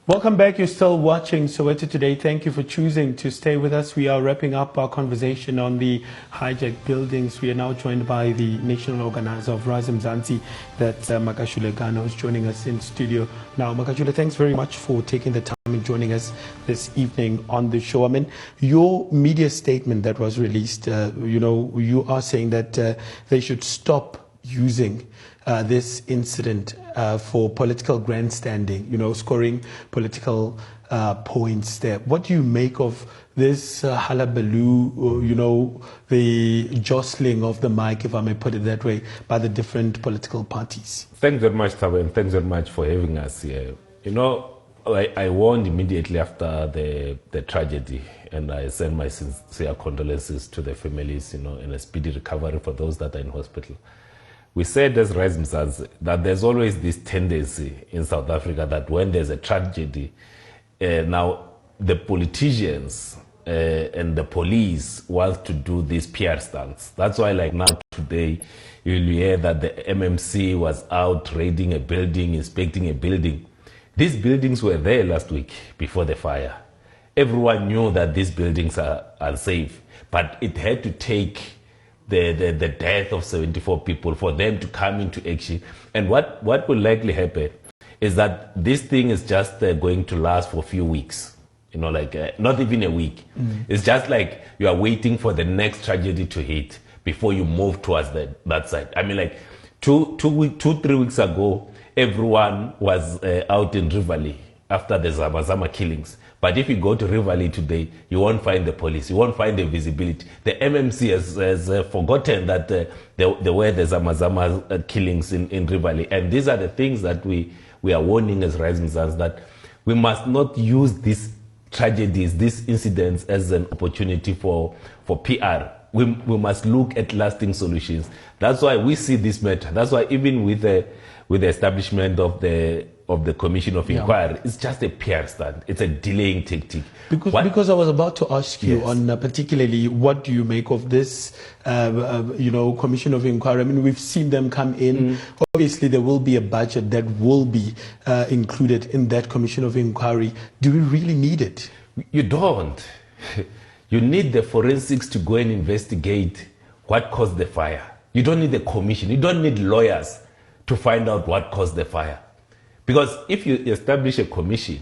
Welcome back. You're still watching Soweto Today. Thank you for choosing to stay with us. We are wrapping up our conversation on the hijacked buildings. We are now joined by the national organizer of Rise Mzansi, that's Makashule Gana, who's joining us in studio now. Makashule, thanks very much for taking the time and joining us this evening on the show. I mean, your media statement that was released, you are saying that they should stop using this incident for political grandstanding, scoring political points there. What do you make of this hullabaloo, the jostling of the mic, if I may put it that way, by the different political parties? Thanks very much, Tabe, and thanks very much for having us here. I warned immediately after the tragedy, and I send my sincere condolences to the families, and a speedy recovery for those that are in hospital. We said as Rise Mzansi that there's always this tendency in South Africa that when there's a tragedy, now the politicians and the police want to do these PR stunts. That's why, like now today, you'll hear that the MMC was out raiding a building, inspecting a building. These buildings were there last week before the fire. Everyone knew that these buildings are unsafe, but it had to take the death of 74 people for them to come into action. And what will likely happen is that this thing is just going to last for a few weeks, not even a week. It's just like you are waiting for the next tragedy to hit before you move towards that side. I mean, like 3 weeks ago, everyone was out in Rivali after the Zama killings. But if you go to Rivali today, you won't find the police, you won't find the visibility. The MMC has forgotten that there were the Zama killings in Rivali. And these are the things that we are warning as Rise Mzansi, that we must not use these tragedies, these incidents as an opportunity for PR. We must look at lasting solutions. That's why we see this matter. That's why even with the establishment of the Commission of Inquiry, it's just a PR stunt. It's a delaying tactic. Because I was about to ask you Yes. on particularly what do you make of this, Commission of Inquiry? I mean, we've seen them come in. Obviously, there will be a budget that will be included in that Commission of Inquiry. Do we really need it? You don't. You need the forensics to go and investigate what caused the fire. You don't need the commission. You don't need lawyers to find out what caused the fire. Because if you establish a commission,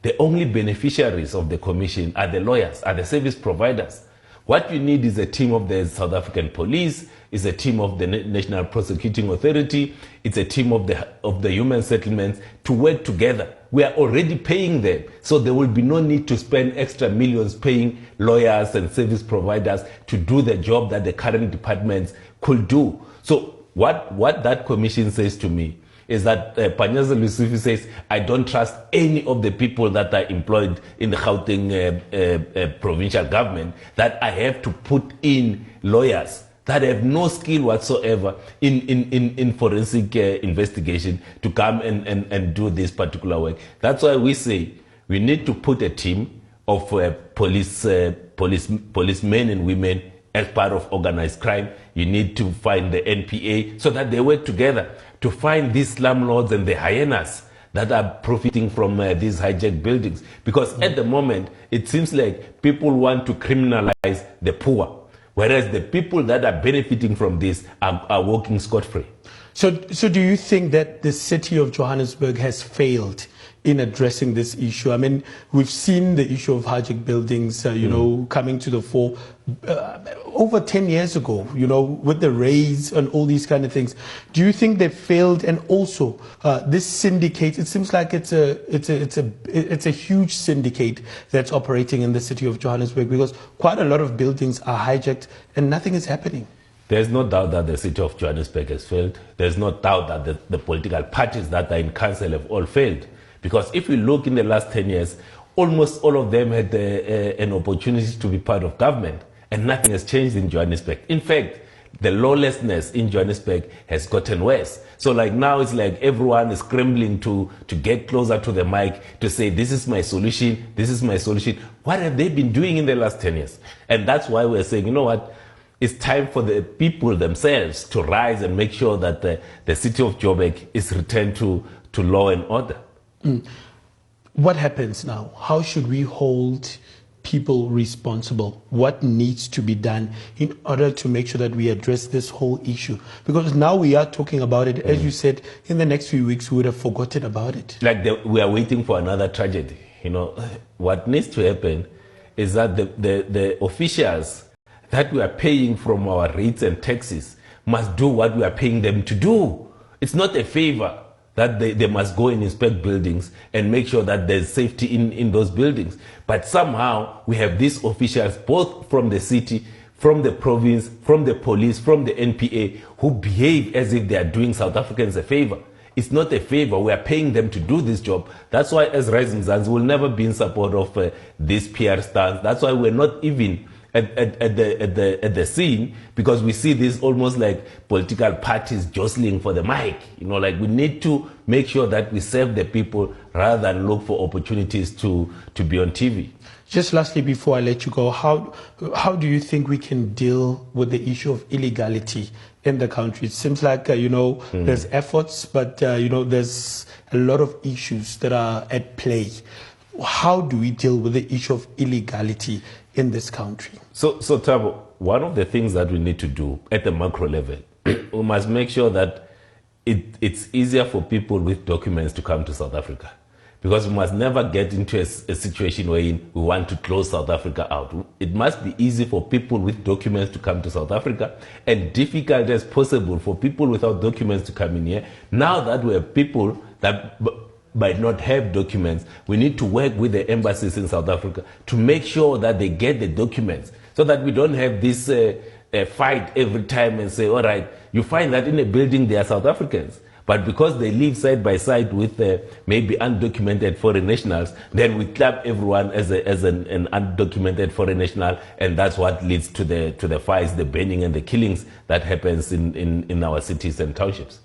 the only beneficiaries of the commission are the lawyers, are the service providers. What you need is a team of the South African police, is a team of the National Prosecuting Authority, it's a team of the human settlements to work together. We are already paying them, so there will be no need to spend extra millions paying lawyers and service providers to do the job that the current departments could do. So what that commission says to me is that Panyaza Lucifi says, I don't trust any of the people that are employed in the Gauteng provincial government, that I have to put in lawyers that have no skill whatsoever in forensic investigation to come and do this particular work. That's why we say we need to put a team of policemen and women as part of organized crime. You need to find the NPA so that they work together to find these slumlords and the hyenas that are profiting from these hijacked buildings. Because at the moment, it seems like people want to criminalize the poor, whereas the people that are benefiting from this are walking scot-free. So do you think that the city of Johannesburg has failed in addressing this issue? I mean, we've seen the issue of hijacked buildings, coming to the fore over 10 years ago, with the raids and all these kind of things. Do you think they failed? And also, this syndicate, it seems like it's a huge syndicate that's operating in the city of Johannesburg, because quite a lot of buildings are hijacked and nothing is happening. There's no doubt that the city of Johannesburg has failed. There's no doubt that the political parties that are in council have all failed. Because if you look in the last 10 years, almost all of them had an opportunity to be part of government, and nothing has changed in Johannesburg. In fact, the lawlessness in Johannesburg has gotten worse. So like now it's like everyone is scrambling to get closer to the mic to say, this is my solution, this is my solution. What have they been doing in the last 10 years? And that's why we're saying, you know what? It's time for the people themselves to rise and make sure that the city of Joburg is returned to law and order. What happens now? How should we hold people responsible? What needs to be done in order to make sure that we address this whole issue? Because now we are talking about it. As you said, in the next few weeks, we would have forgotten about it. We are waiting for another tragedy. What needs to happen is that the officials that we are paying from our rates and taxes must do what we are paying them to do. It's not a favor that they must go and inspect buildings and make sure that there's safety in those buildings. But somehow we have these officials, both from the city, from the province, from the police, from the NPA, who behave as if they are doing South Africans a favor. It's not a favor. We are paying them to do this job. That's why as Rising Mzansi will never be in support of this PR stance. That's why we're not even at the scene, because we see this almost like political parties jostling for the mic. We need to make sure that we serve the people rather than look for opportunities to be on TV. Just lastly, before I let you go, how do you think we can deal with the issue of illegality in the country? It seems like, there's efforts, but, there's a lot of issues that are at play. How do we deal with the issue of illegality in this country? So Thabo, one of the things that we need to do at the macro level, we must make sure that it's easier for people with documents to come to South Africa. Because we must never get into a situation where we want to close South Africa out. It must be easy for people with documents to come to South Africa, and difficult as possible for people without documents to come in here. Now that we have people that might not have documents, we need to work with the embassies in South Africa to make sure that they get the documents, so that we don't have this fight every time and say, all right, you find that in a building there are South Africans, but because they live side by side with maybe undocumented foreign nationals, then we club everyone as an undocumented foreign national, and that's what leads to the fights, the burning and the killings that happens in our cities and townships.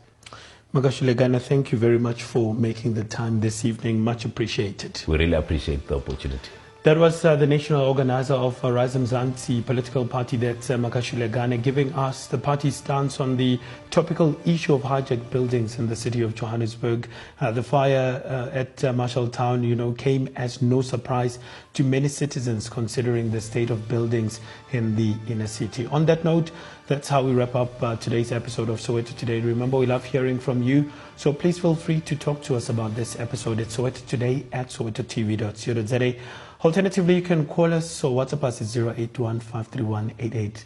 Makashule Gana, thank you very much for making the time this evening. Much appreciated. We really appreciate the opportunity. That was the national organizer of Rising Mzansi political party, that's Makashule Gana, giving us the party's stance on the topical issue of hijacked buildings in the city of Johannesburg. The fire at Marshalltown, came as no surprise to many citizens, considering the state of buildings in the inner city. On that note, that's how we wrap up today's episode of Soweto Today. Remember, we love hearing from you, so please feel free to talk to us about this episode at Soweto Today at sowetotv.co.za. Alternatively, you can call us or WhatsApp us at 081 531 88